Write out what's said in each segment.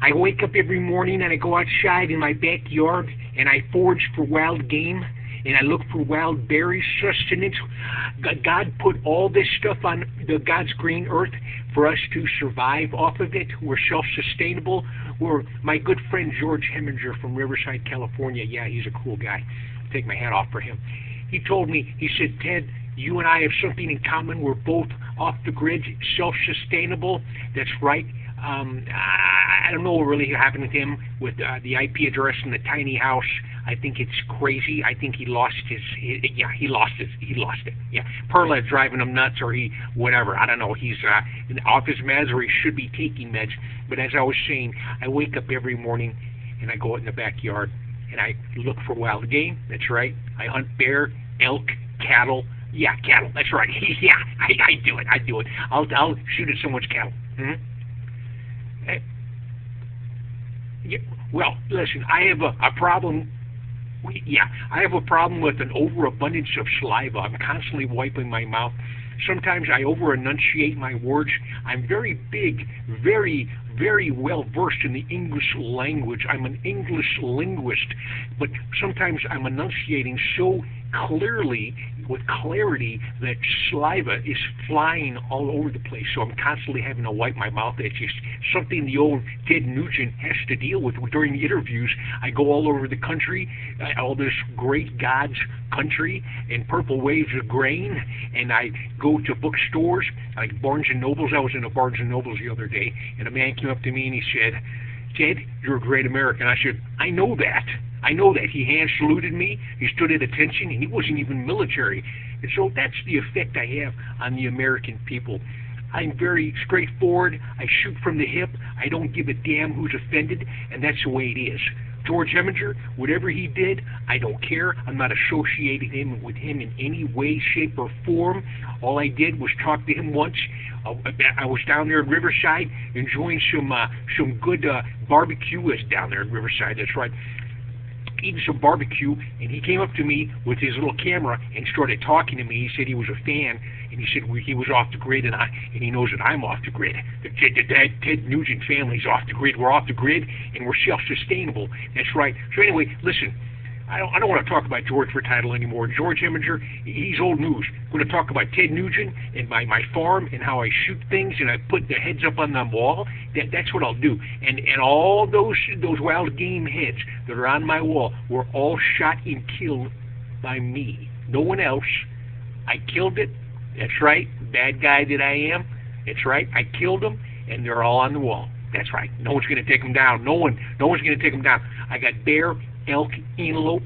I wake up every morning and I go outside in my backyard and I forage for wild game and I look for wild berries, sustenance. God put all this stuff on God's green earth for us to survive off of it. We're self-sustainable. We're my good friend George Heminger from Riverside, California. Yeah, he's a cool guy. Take my hat off for him. He told me, he said, Ted, you and I have something in common. We're both off the grid, self-sustainable. That's right. I don't know what really happened with him with the IP address in the tiny house. I think it's crazy. I think he lost he lost it. Yeah, Perla driving him nuts, or whatever. I don't know. He's off his meds, or he should be taking meds. But as I was saying, I wake up every morning and I go out in the backyard and I look for wild game. That's right. I hunt bear, elk, cattle. Yeah, cattle. That's right. Yeah, I do it. I do it. I'll shoot at someone's cattle. Yeah, well, listen, I have a problem. Yeah, I have a problem with an overabundance of saliva. I'm constantly wiping my mouth. Sometimes I over-enunciate my words. I'm very big, very, very well versed in the English language. I'm an English linguist, but sometimes I'm enunciating so clearly, with clarity, that saliva is flying all over the place. So I'm constantly having to wipe my mouth. It's just something the old Ted Nugent has to deal with during the interviews. I go all over the country, all this great God's country, in purple waves of grain, and I go to bookstores like Barnes and Nobles. I was in a Barnes and Nobles the other day, and a man came up to me and he said, Ted, you're a great American. I said, I know that. I know that. He hand saluted me. He stood at attention, and he wasn't even military. And so that's the effect I have on the American people. I'm very straightforward. I shoot from the hip. I don't give a damn who's offended, and that's the way it is. George Heminger, whatever he did, I don't care. I'm not associating with him in any way, shape, or form. All I did was talk to him once. I was down there in Riverside enjoying some good barbecue. Is down there in Riverside. That's right. Eating some barbecue, and he came up to me with his little camera and started talking to me. He said he was a fan, and he said he was off the grid, and he knows that I'm off the grid. The Ted Nugent family's off the grid. We're off the grid, and we're self-sustainable. That's right. So anyway, listen, I don't want to talk about George4Title anymore. George Heminger, he's old news. I'm going to talk about Ted Nugent and my farm and how I shoot things and I put the heads up on the wall. That's what I'll do. And all those wild game heads that are on my wall were all shot and killed by me. No one else. I killed it. That's right. Bad guy that I am. That's right. I killed them, and they're all on the wall. That's right. No one's going to take them down. No one's going to take them down. I got bear, elk, antelope,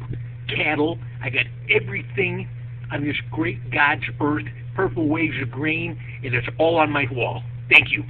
cattle. I got everything on this great God's earth, purple waves of grain, and it's all on my wall. Thank you.